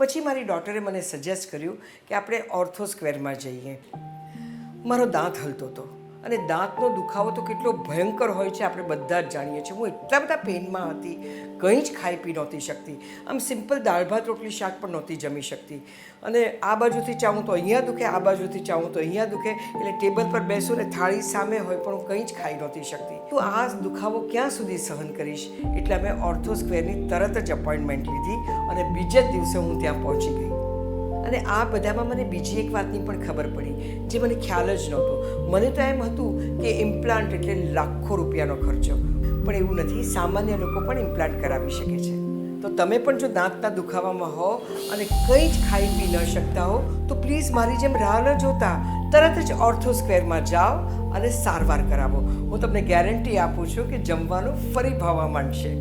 પછી મારી ડોટરે મને સજેસ્ટ કર્યું કે આપણે ઓર્થો સ્ક્વેરમાં જઈએ. મારો દાંત હલતો હતો અને દાંતનો દુખાવો તો કેટલો ભયંકર હોય છે આપણે બધા જ જાણીએ છીએ. હું એટલા બધા પેઇનમાં હતી, કંઈ જ ખાઈ પી નહોતી શકતી. આમ સિમ્પલ દાળ ભાત રોટલી શાક પણ નહોતી જમી શકતી. અને આ બાજુથી ચાહું તો અહીંયા દુખે, આ બાજુથી ચાહું તો અહીંયા દુખે. એટલે ટેબલ પર બેસું ને થાળી સામે હોય પણ હું કંઈ જ ખાઈ નહોતી શકતી. તો આ દુખાવો ક્યાં સુધી સહન કરીશ? એટલે અમે ઓર્થો સ્ક્વેરની તરત જ અપોઇન્ટમેન્ટ લીધી અને બીજે જ દિવસે હું ત્યાં પહોંચી ગઈ. અને આ બધામાં મને બીજી એક વાતની પણ ખબર પડી જે મને ખ્યાલ જ નહોતો. મને તો એમ હતું કે ઇમ્પ્લાન્ટ એટલે લાખો રૂપિયાનો ખર્ચો, પણ એવું નથી. સામાન્ય લોકો પણ ઇમ્પ્લાન્ટ કરાવી શકે છે. તો તમે પણ જો દાંતના દુખાવામાં હો અને કંઈ જ ખાઈ પી ન શકતા હો તો પ્લીઝ મારી જેમ રાહ ન જોતા તરત જ ઓર્થો સ્ક્વેરમાં જાઓ અને સારવાર કરાવો. હું તમને ગેરંટી આપું છું કે જમવાનું ફરી ભાવવા માંડશે.